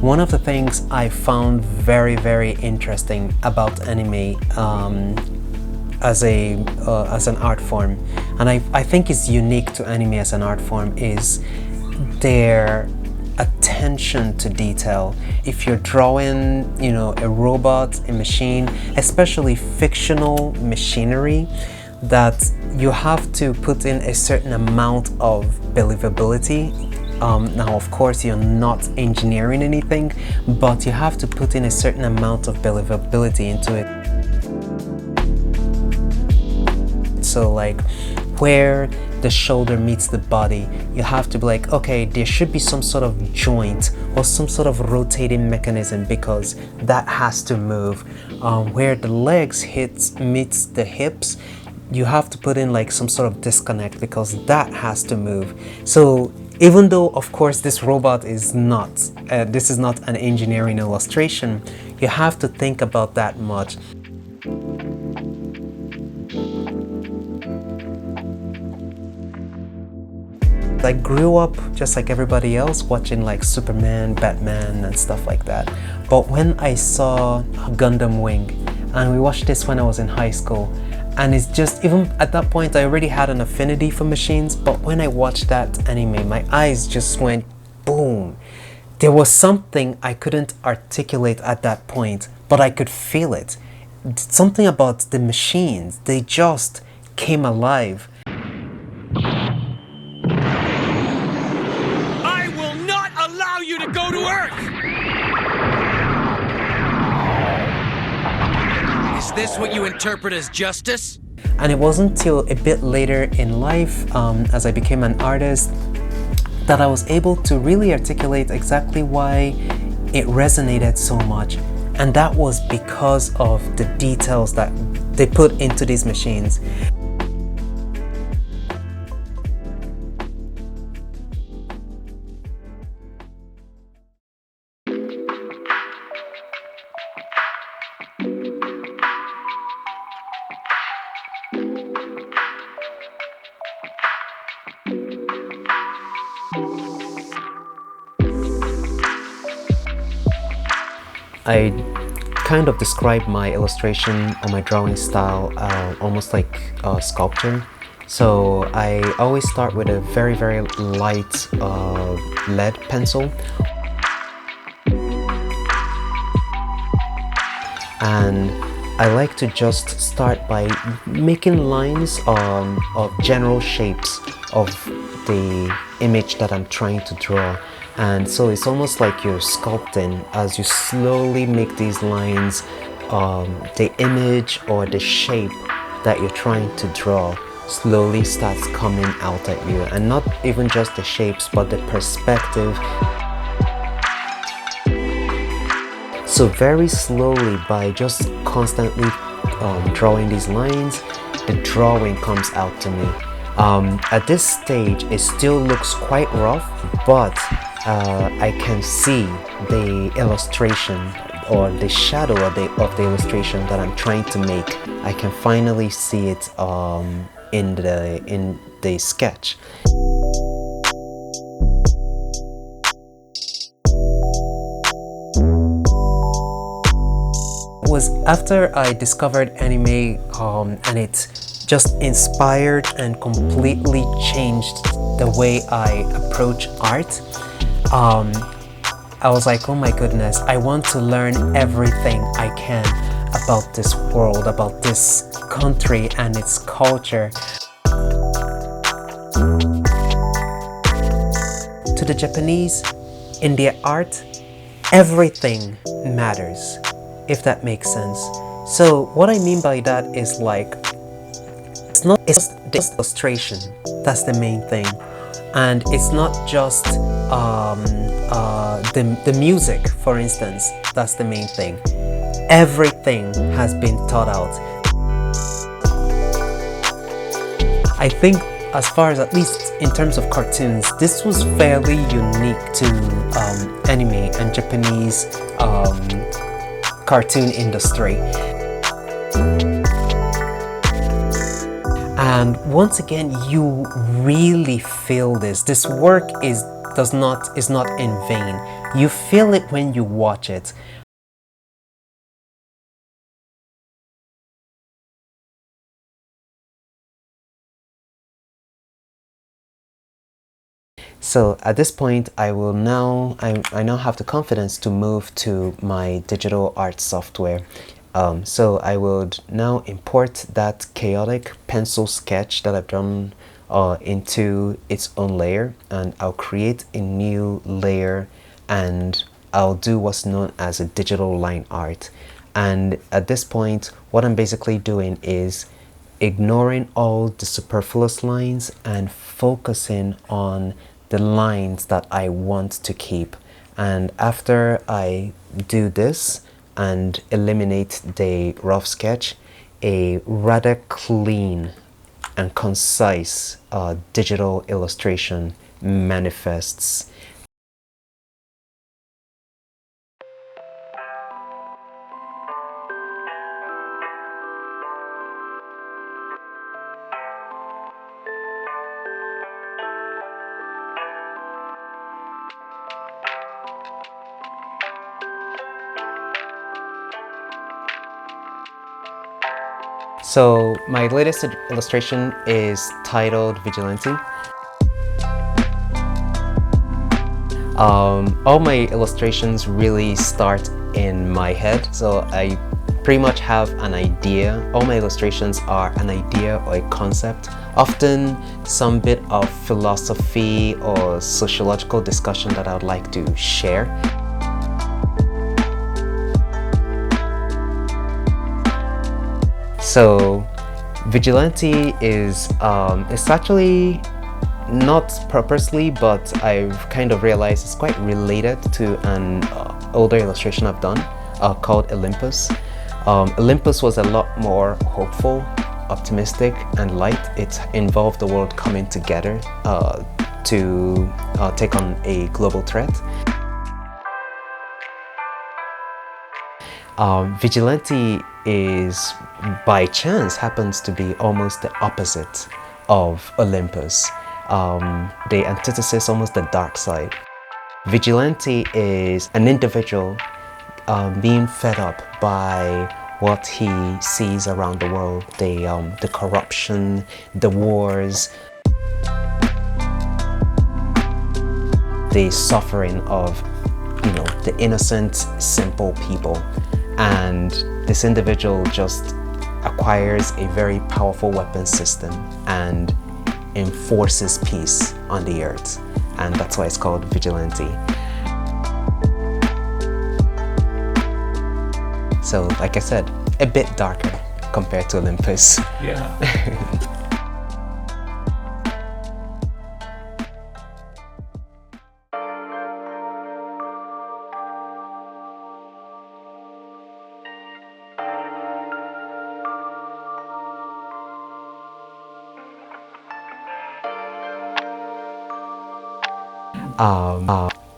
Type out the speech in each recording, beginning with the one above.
One of the things I found very, very interesting about anime as an art form, and I think is unique to anime as an art form, is their attention to detail. If you're drawing, a robot, a machine, especially fictional machinery, that you have to put in a certain amount of believability. Now, of course, you're not engineering anything, but you have to put in a certain amount of believability into it. So like where the shoulder meets the body, you have to be like, okay, there should be some sort of joint or some sort of rotating mechanism because that has to move. Where the legs meets the hips, you have to put in like some sort of disconnect because that has to move. So even though, of course, this robot is not, this is not an engineering illustration, you have to think about that much. I grew up just like everybody else watching like Superman, Batman and stuff like that. But when I saw Gundam Wing, and we watched this when I was in high school, and it's just, even at that point I already had an affinity for machines, but when I watched that anime, my eyes just went boom. There was something I couldn't articulate at that point, but I could feel it. Something about the machines, they just came alive. I will not allow you to go to Earth! Is this what you interpret as justice? And it wasn't until a bit later in life, as I became an artist, that I was able to really articulate exactly why it resonated so much. And that was because of the details that they put into these machines. I kind of describe my illustration or my drawing style almost like sculpture. So I always start with a very, very light lead pencil. And I like to just start by making lines of general shapes of the image that I'm trying to draw. And so it's almost like you're sculpting as you slowly make these lines. The image or the shape that you're trying to draw slowly starts coming out at you, and not even just the shapes but the perspective. So very slowly, by just constantly drawing these lines, the drawing comes out to me. At this stage it still looks quite rough, but I can see the illustration or the shadow of the illustration that I'm trying to make. I can finally see it in the sketch. It was after I discovered anime and it just inspired and completely changed the way I approach art. I was like, oh my goodness, I want to learn everything I can about this world, about this country and its culture. To the Japanese, in their art, everything matters, if that makes sense. So what I mean by that is like, it's just the illustration, that's the main thing. And it's not just the music, for instance, that's the main thing. Everything has been thought out. I think as far as, at least in terms of cartoons, this was fairly unique to anime and Japanese cartoon industry. And once again, you really feel this. This work is not in vain. You feel it when you watch it. So at this point, I now have the confidence to move to my digital art software. So I would now import that chaotic pencil sketch that I've done into its own layer, and I'll create a new layer, and I'll do what's known as a digital line art. And at this point, what I'm basically doing is ignoring all the superfluous lines and focusing on the lines that I want to keep. And after I do this and eliminate the rough sketch, a rather clean and concise digital illustration manifests. So my latest illustration is titled Vigilante. All my illustrations really start in my head, so I pretty much have an idea. All my illustrations are an idea or a concept, often some bit of philosophy or sociological discussion that I would like to share. So Vigilante is it's actually not purposely, but I've kind of realized it's quite related to an older illustration I've done called Olympus. Olympus was a lot more hopeful, optimistic, and light. It involved the world coming together to take on a global threat. Vigilante is, by chance, happens to be almost the opposite of Olympus. The antithesis, almost the dark side. Vigilante is an individual being fed up by what he sees around the world, the corruption, the wars, the suffering of, the innocent, simple people. And this individual just acquires a very powerful weapon system and enforces peace on the earth. And that's why it's called Vigilante. So, like I said, a bit darker compared to Olympus. Yeah.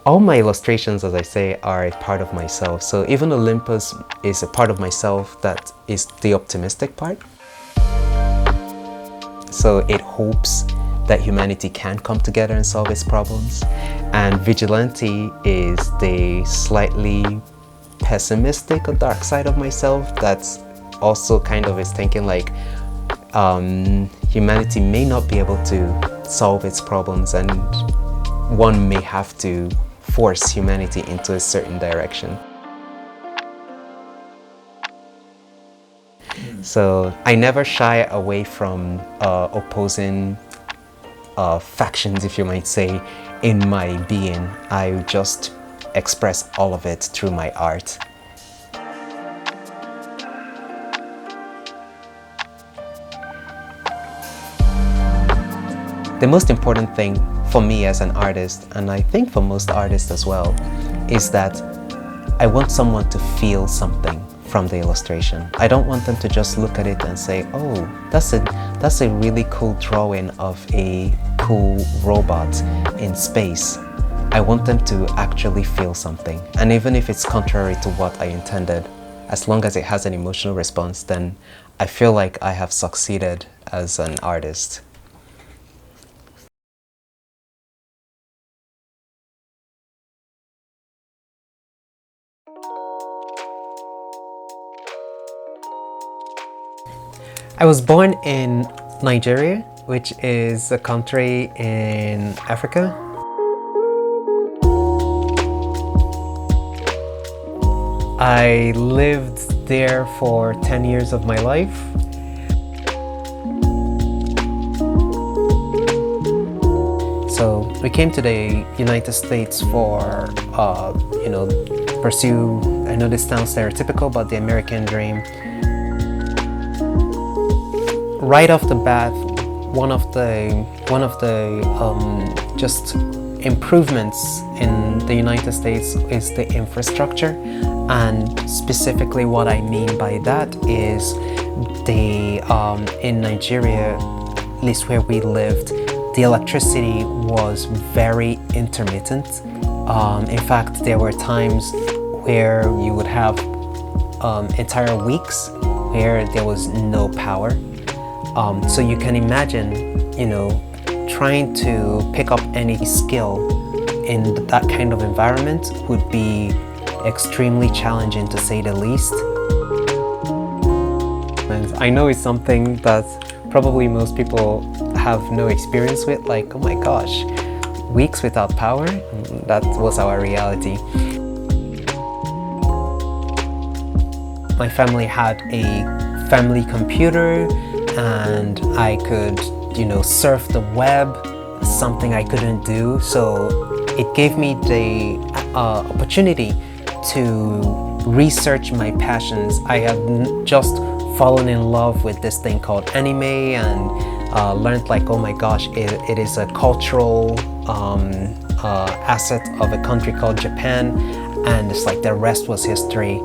All my illustrations, as I say, are a part of myself. So even Olympus is a part of myself that is the optimistic part. So it hopes that humanity can come together and solve its problems. And Vigilante is the slightly pessimistic or dark side of myself that's also kind of is thinking like humanity may not be able to solve its problems, and one may have to force humanity into a certain direction. So I never shy away from opposing factions, if you might say, in my being. I just express all of it through my art. The most important thing for me as an artist, and I think for most artists as well, is that I want someone to feel something from the illustration. I don't want them to just look at it and say, oh, that's a really cool drawing of a cool robot in space. I want them to actually feel something. And even if it's contrary to what I intended, as long as it has an emotional response, then I feel like I have succeeded as an artist. I was born in Nigeria, which is a country in Africa. I lived there for 10 years of my life. So we came to the United States for, pursue, I know this sounds stereotypical, but the American dream. Right off the bat, one of the just improvements in the United States is the infrastructure, and specifically what I mean by that is in Nigeria, at least where we lived, the electricity was very intermittent. In fact, there were times where you would have entire weeks where there was no power. So you can imagine, trying to pick up any skill in that kind of environment would be extremely challenging, to say the least. And I know it's something that probably most people have no experience with, like, oh my gosh, weeks without power? That was our reality. My family had a family computer, and I could, surf the web, something I couldn't do. So it gave me the opportunity to research my passions. I had just fallen in love with this thing called anime, and learned, like, oh my gosh, it is a cultural asset of a country called Japan, and it's like the rest was history.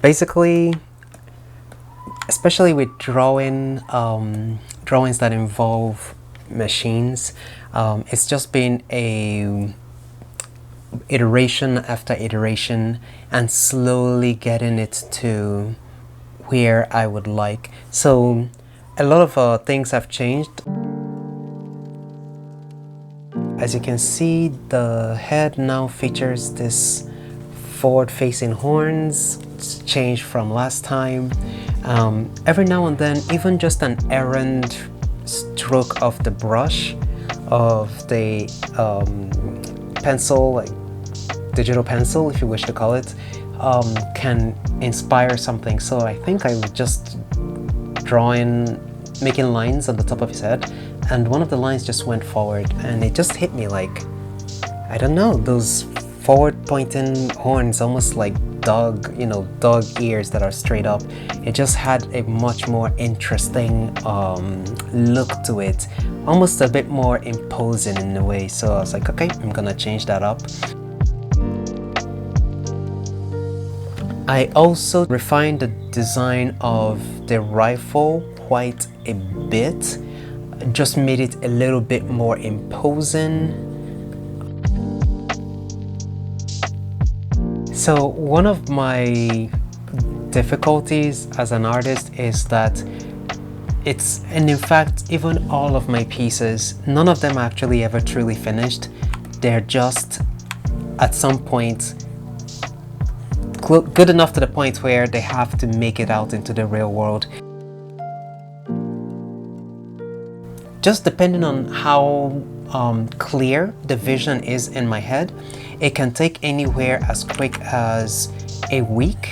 Basically, especially with drawings that involve machines, it's just been a iteration after iteration and slowly getting it to where I would like. So a lot of things have changed. As you can see, the head now features this forward-facing horns. It's changed from last time. Every now and then, even just an errand stroke of the brush, of the pencil, like digital pencil, if you wish to call it, can inspire something. So I think I was just making lines on the top of his head, and one of the lines just went forward, and it just hit me like, I don't know, those forward-pointing horns, almost like dog ears that are straight up. It just had a much more interesting look to it, almost a bit more imposing in a way. So I was like, okay, I'm gonna change that up. I also refined the design of the rifle quite a bit, just made it a little bit more imposing. So one of my difficulties as an artist is that and in fact, even all of my pieces, none of them are actually ever truly finished. They're just at some point good enough to the point where they have to make it out into the real world. Just depending on how clear the vision is in my head, it can take anywhere as quick as a week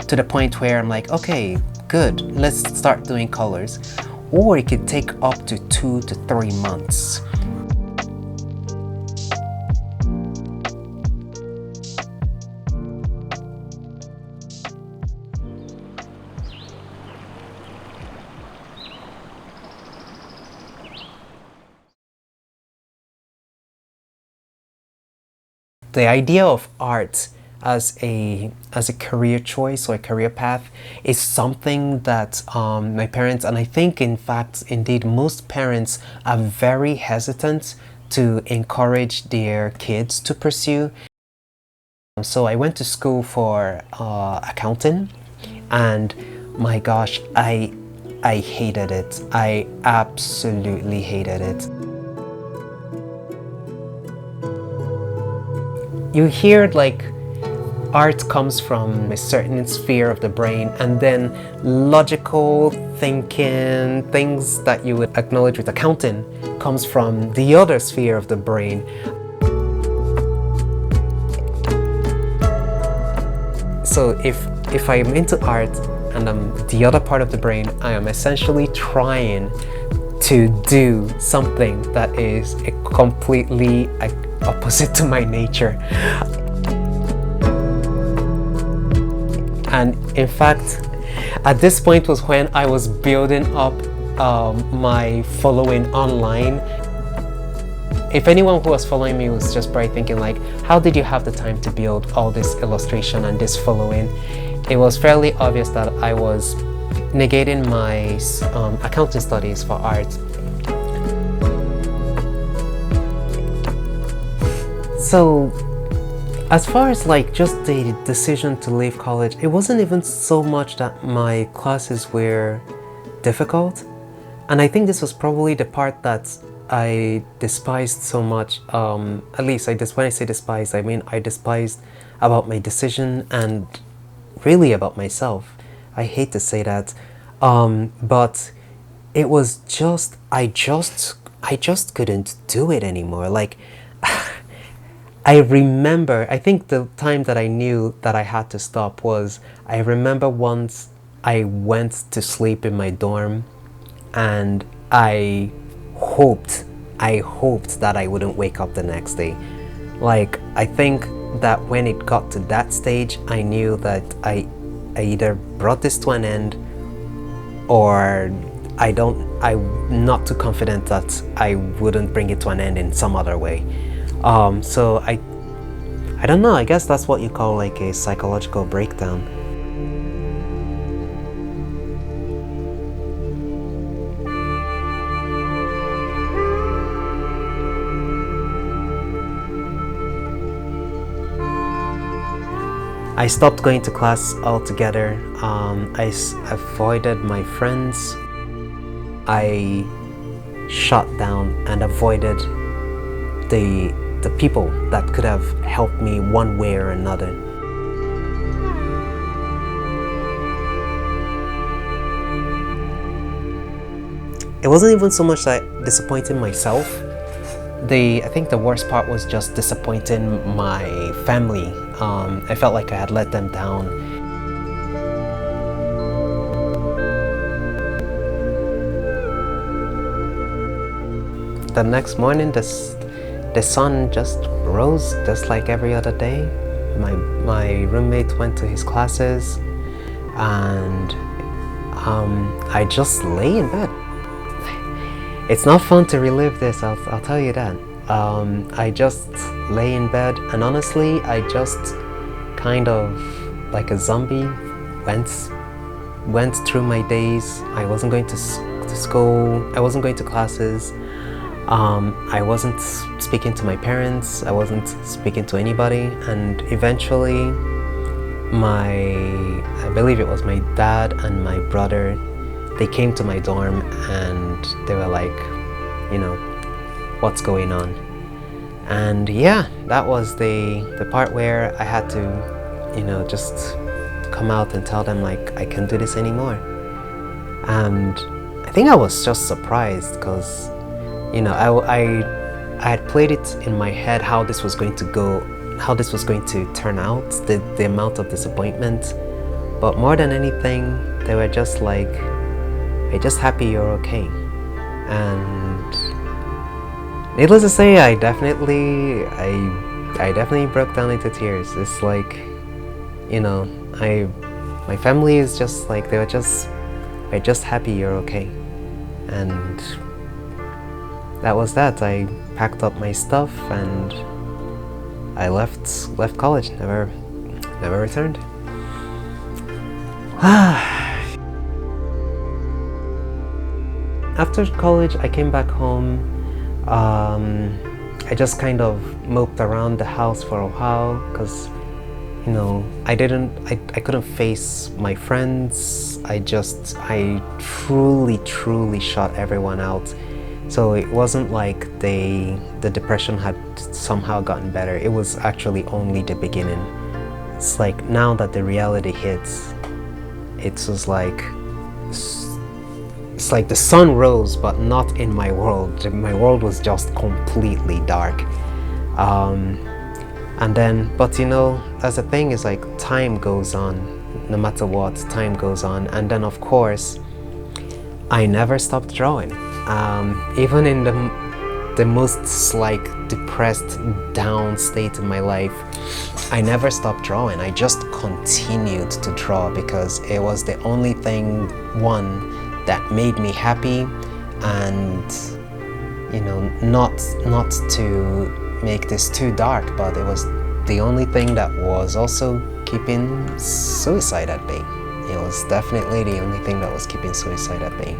to the point where I'm like, okay, good, let's start doing colors. Or it could take up to 2 to 3 months. The idea of art as a career choice or a career path is something that my parents, and I think in fact indeed most parents, are very hesitant to encourage their kids to pursue. So I went to school for accounting, and my gosh, I hated it. I absolutely hated it. You hear like art comes from a certain sphere of the brain, and then logical thinking, things that you would acknowledge with accounting, comes from the other sphere of the brain. So if I'm into art and I'm the other part of the brain, I am essentially trying to do something that is completely opposite to my nature. And in fact, at this point was when I was building up my following online. If anyone who was following me was just probably thinking like, how did you have the time to build all this illustration and this following? It was fairly obvious that I was negating my accounting studies for art. So as far as like just the decision to leave college, it wasn't even so much that my classes were difficult. And I think this was probably the part that I despised so much. At least when I say despised, I mean I despised about my decision and really about myself. I hate to say that, but it was just I just couldn't do it anymore. Like I remember, I think the time that I knew that I had to stop was, I remember once I went to sleep in my dorm and I hoped that I wouldn't wake up the next day. Like, I think that when it got to that stage, I knew that I either brought this to an end, or I'm not too confident that I wouldn't bring it to an end in some other way. So I don't know, I guess that's what you call like a psychological breakdown. I stopped going to class altogether. I avoided my friends. I shut down and avoided the people that could have helped me one way or another. It wasn't even so much that disappointing myself. I think the worst part was just disappointing my family. I felt like I had let them down. The next morning, the sun just rose just like every other day. My roommate went to his classes, and I just lay in bed. It's not fun to relive this, I'll tell you that. I just lay in bed, and honestly, I just kind of like a zombie went through my days. I wasn't going to school, I wasn't going to classes. I wasn't speaking to my parents, I wasn't speaking to anybody, and eventually I believe it was my dad and my brother, they came to my dorm and they were like, you know, what's going on? And yeah, that was the part where I had to, you know, just come out and tell them like, I can't do this anymore. And I think I was just surprised because, you know, I had played it in my head how this was going to go, how this was going to turn out, the amount of disappointment. But more than anything, they were just like, we're just happy you're okay. And needless to say, I definitely broke down into tears. It's like, you know, my family is just like, we're just happy you're okay. And that was that. I packed up my stuff and I left college. Never returned. After college, I came back home. I just kind of moped around the house for a while because you know, I couldn't face my friends. I truly shut everyone out. So it wasn't like the depression had somehow gotten better. It was actually only the beginning. It's like now that the reality hits, it's just like, it's like the sun rose, but not in my world. My world was just completely dark. And then, but you know, as the thing is, like, time goes on, no matter what, time goes on. And then of course, I never stopped drawing. Even in the most like depressed, down state in my life, I never stopped drawing. I just continued to draw because it was the only thing, one, that made me happy, and you know, not to make this too dark, but it was the only thing that was also keeping suicide at bay. It was definitely the only thing that was keeping suicide at bay.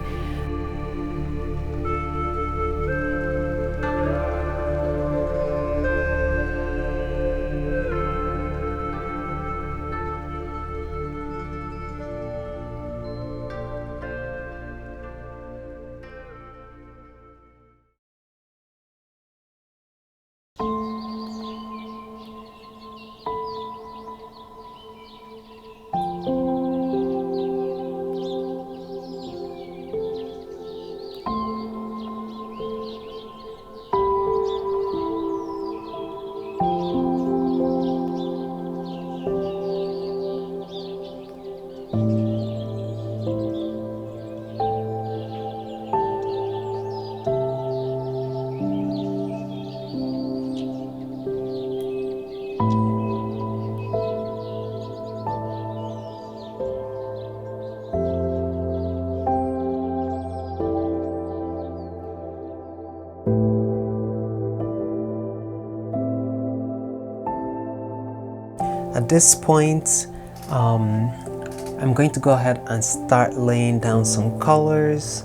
At this point, I'm going to go ahead and start laying down some colors.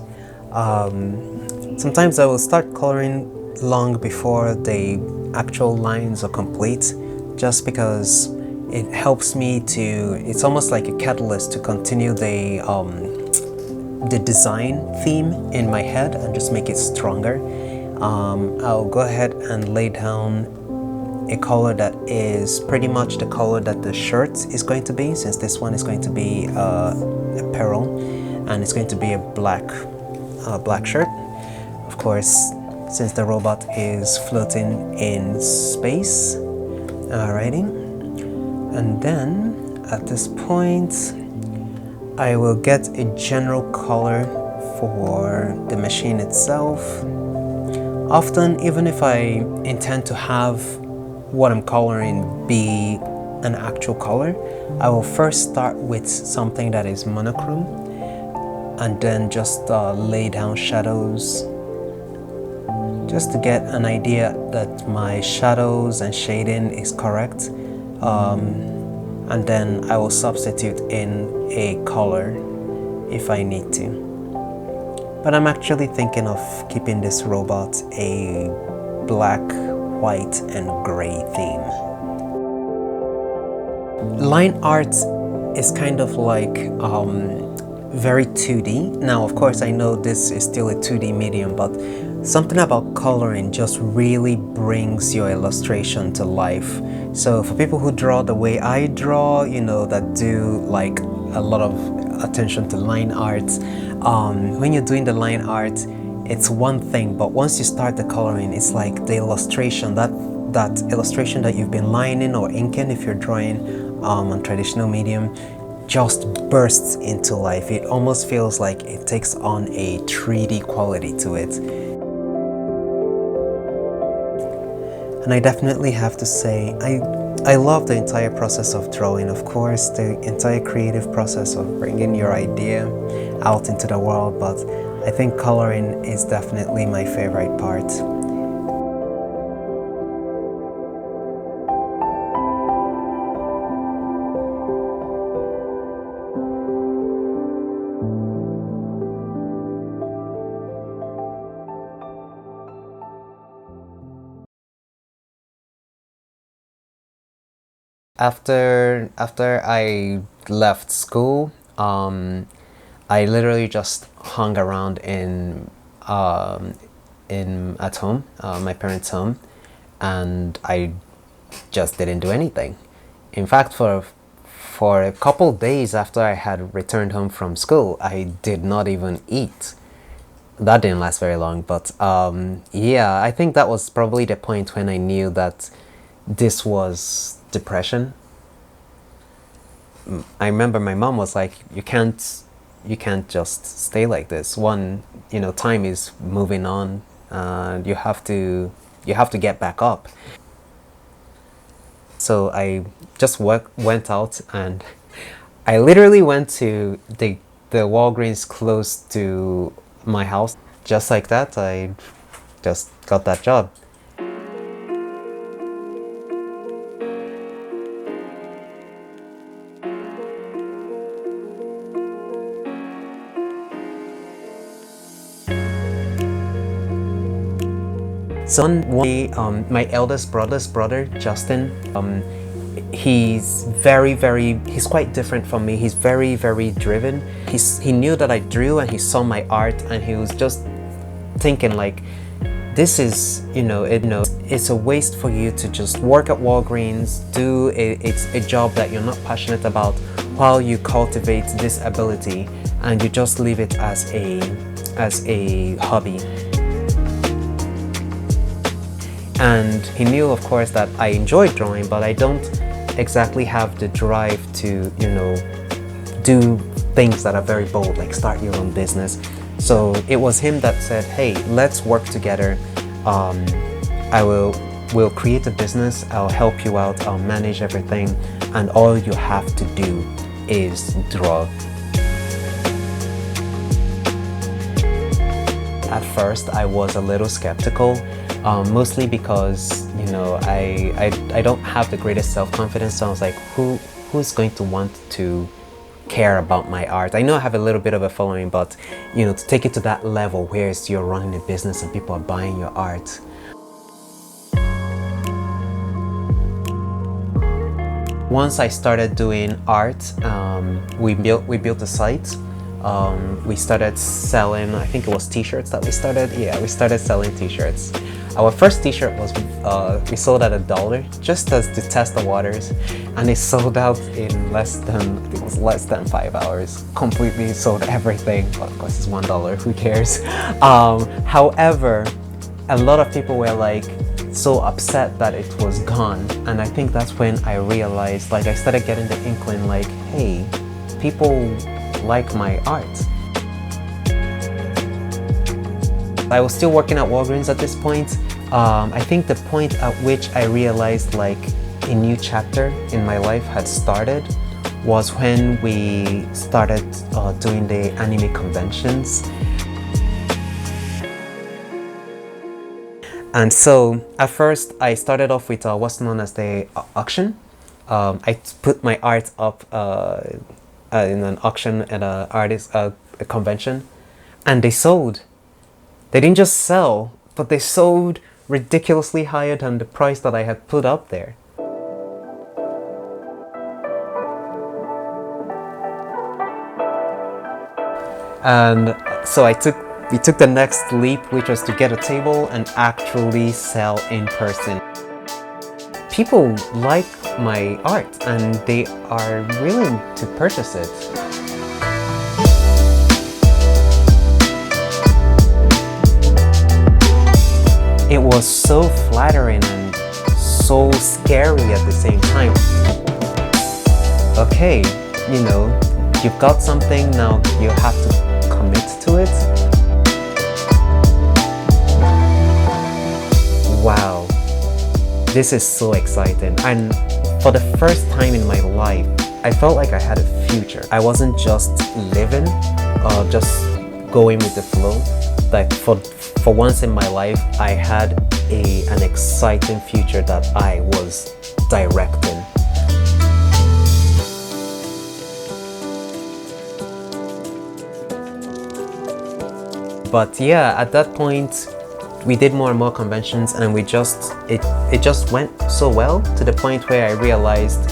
Sometimes I will start coloring long before the actual lines are complete, just because it helps me to, it's almost like a catalyst to continue the design theme in my head and just make it stronger. I'll go ahead and lay down a color that is pretty much the color that the shirt is going to be, since this one is going to be apparel, and it's going to be a black shirt. Of course, since the robot is floating in space. Alrighty, and then at this point, I will get a general color for the machine itself. Often, even if I intend to have what I'm coloring be an actual color, I will first start with something that is monochrome, and then just lay down shadows, just to get an idea that my shadows and shading is correct. And then I will substitute in a color if I need to. But I'm actually thinking of keeping this robot a black, white and gray theme. Line art is kind of like very 2D. Now, of course, I know this is still a 2D medium, but something about coloring just really brings your illustration to life. So for people who draw the way I draw, you know, that do like a lot of attention to line art, when you're doing the line art, it's one thing, but once you start the coloring, it's like the illustration, that illustration that you've been lining or inking if you're drawing on traditional medium, just bursts into life. It almost feels like it takes on a 3D quality to it. And I definitely have to say, I love the entire process of drawing. Of course, the entire creative process of bringing your idea out into the world, but I think coloring is definitely my favorite part. After I left school, I literally just hung around in at home, my parents' home, and I just didn't do anything. In fact, for a couple days after I had returned home from school, I did not even eat. That didn't last very long, but yeah, I think that was probably the point when I knew that this was depression. I remember my mom was like, you can't just stay like this. One, time is moving on, and you have to get back up. So I just went out, and I literally went to the Walgreens close to my house. Just like that, I just got that job. So one day, my eldest brother, Justin, he's quite different from me. He's very, very driven. He knew that I drew, and he saw my art, and he was just thinking like, this is, it's a waste for you to just work at Walgreens, do a job that you're not passionate about, while you cultivate this ability, and you just leave it as a hobby. And he knew, of course, that I enjoyed drawing, but I don't exactly have the drive to, do things that are very bold, like start your own business. So it was him that said, hey, let's work together. We'll create a business, I'll help you out, I'll manage everything, and all you have to do is draw. At first, I was a little skeptical. Mostly because I don't have the greatest self-confidence, so I was like, who's going to want to care about my art? I know I have a little bit of a following, but to take it to that level where you're running a business and people are buying your art. Once I started doing art, we built a site. We started selling, I think it was t-shirts that we started. Yeah, we started selling t-shirts. Our first t-shirt was, we sold at $1, just as to test the waters, and it sold out in less than 5 hours. Completely sold everything. Well, of course it's $1, who cares? However, a lot of people were like so upset that it was gone, and I think that's when I realized, like, I started getting the inkling like, hey, people like my art. I was still working at Walgreens at this point. I think the point at which I realized like a new chapter in my life had started was when we started doing the anime conventions. And so at first I started off with what's known as the auction. I put my art up in an auction at a convention, and they sold. They didn't just sell, but they sold ridiculously higher than the price that I had put up there. And so we took the next leap, which was to get a table and actually sell in person. People like my art and they are willing to purchase it. It was so flattering and so scary at the same time. Okay, you've got something, now you have to commit to it. Wow, this is so exciting. And for the first time in my life, I felt like I had a future. I wasn't just living, just going with the flow. Like for once in my life, I had an exciting future that I was directing. But yeah, at that point, we did more and more conventions, and it just went so well to the point where I realized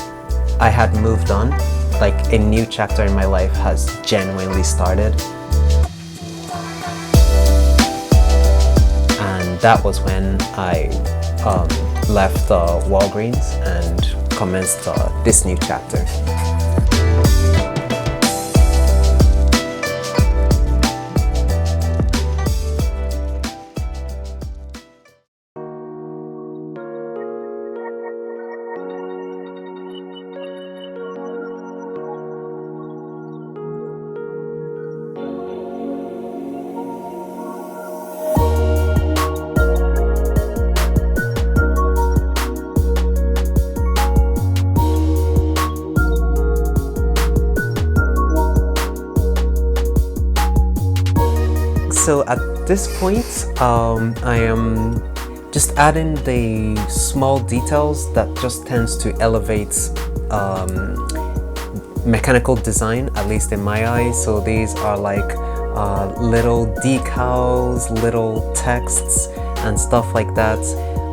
I had moved on, like a new chapter in my life has genuinely started. And that was when I left Walgreens and commenced this new chapter. So at this point, I am just adding the small details that just tends to elevate mechanical design, at least in my eyes. So these are like little decals, little texts and stuff like that.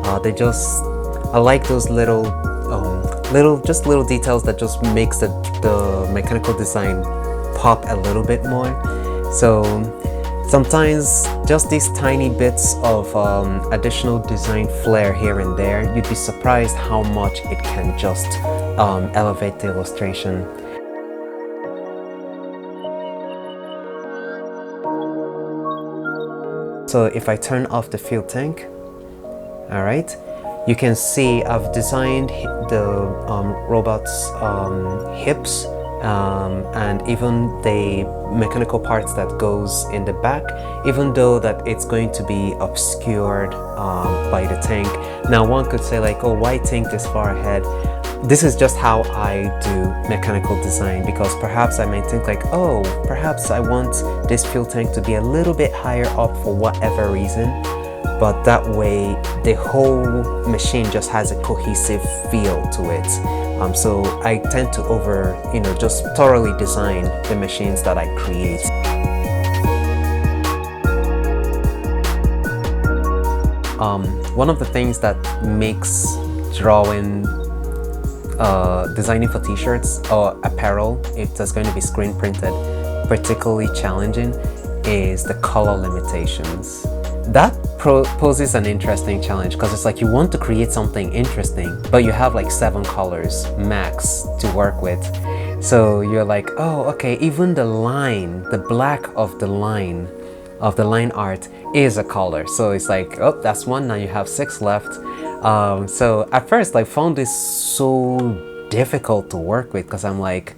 I like those little details that just makes the mechanical design pop a little bit more. So sometimes just these tiny bits of additional design flair here and there, you'd be surprised how much it can just elevate the illustration. So if I turn off the fuel tank, all right, you can see I've designed the robot's hips and even the mechanical parts that goes in the back, even though that it's going to be obscured by the tank. Now one could say like, oh, why think this far ahead? This is just how I do mechanical design, because perhaps I might think like, oh, perhaps I want this fuel tank to be a little bit higher up for whatever reason, but that way the whole machine just has a cohesive feel to it. So I tend to just thoroughly design the machines that I create. One of the things that makes designing for t-shirts or apparel, if that's going to be screen printed, particularly challenging is the color limitations. That poses an interesting challenge, because it's like you want to create something interesting, but you have like 7 colors max to work with. So you're like, oh, okay, even the line, the black of the line art is a color. So it's like, oh, that's 1, now you have 6 left. So at first I found this so difficult to work with, because I'm like,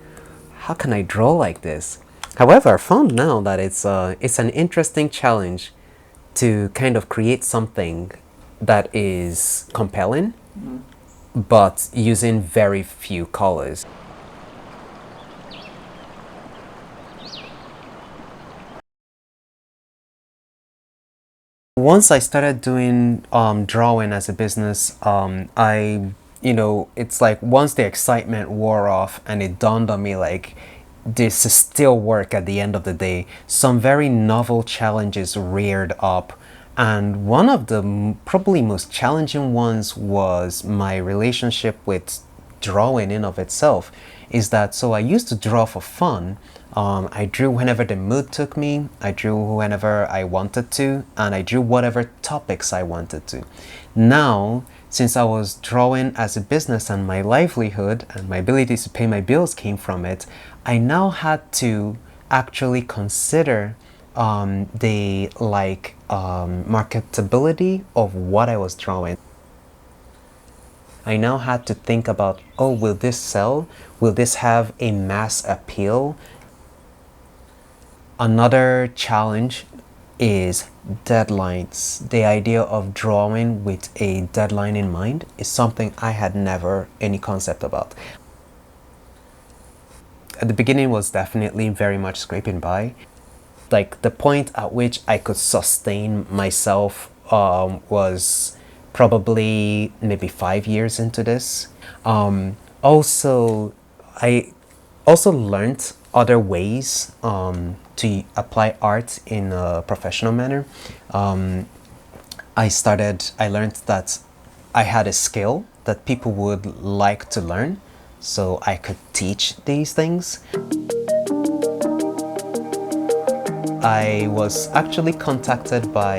how can I draw like this? However, I found now that it's an interesting challenge to kind of create something that is compelling, but using very few colors. Once I started doing drawing as a business, it's like once the excitement wore off and it dawned on me like, this is still work at the end of the day. Some very novel challenges reared up, and one of the probably most challenging ones was my relationship with drawing in of itself. Is that so I used to draw for fun. I drew whenever the mood took me, I drew whenever I wanted to, and I drew whatever topics I wanted to. Now, since I was drawing as a business and my livelihood and my ability to pay my bills came from it, I now had to actually consider the marketability of what I was drawing. I now had to think about, oh, will this sell? Will this have a mass appeal? Another challenge is deadlines. The idea of drawing with a deadline in mind is something I had never any concept about. At the beginning was definitely very much scraping by. Like the point at which I could sustain myself was probably maybe 5 years into this. I also learned other ways to apply art in a professional manner. I learned that I had a skill that people would like to learn. so I could teach these things. I was actually contacted by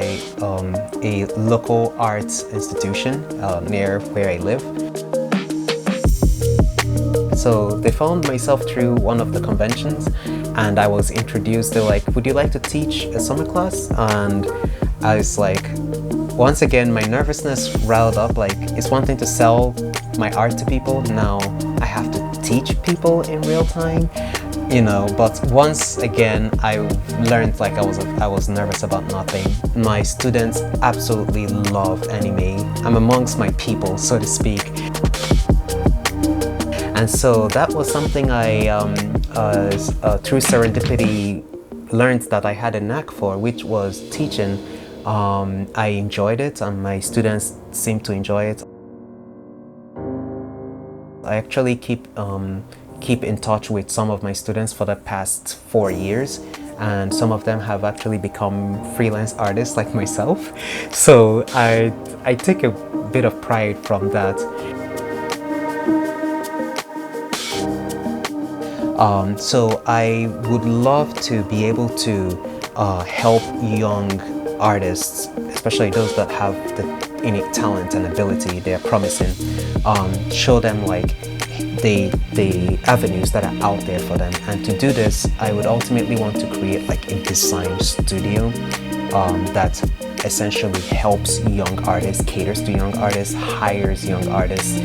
a local arts institution near where I live. So they found myself through one of the conventions, and I was introduced. They're like, would you like to teach a summer class? And I was like, once again, my nervousness riled up. Like, it's one thing to sell my art to people, now I have to teach people in real time, you know. But once again, I learned, like, I was nervous about nothing. My students absolutely love anime. I'm amongst my people, so to speak. And so that was something I, through serendipity, learned that I had a knack for, which was teaching. I enjoyed it, and my students seemed to enjoy it. I actually keep in touch with some of my students for the past 4 years, and some of them have actually become freelance artists like myself. So I take a bit of pride from that. So I would love to be able to help young artists, especially those that have the innate talent and ability they're promising, show them like the avenues that are out there for them. And to do this, I would ultimately want to create like a design studio that essentially helps young artists, caters to young artists, hires young artists,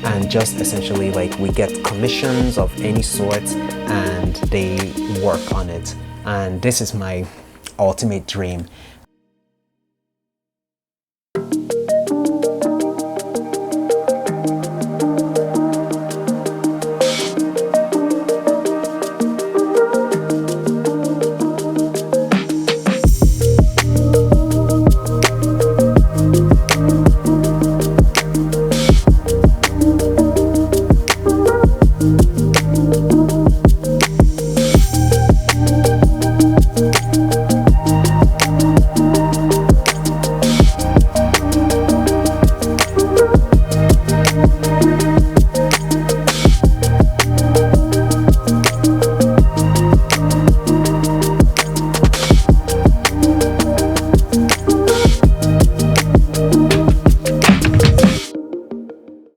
and just essentially like we get commissions of any sort and they work on it. And this is my ultimate dream.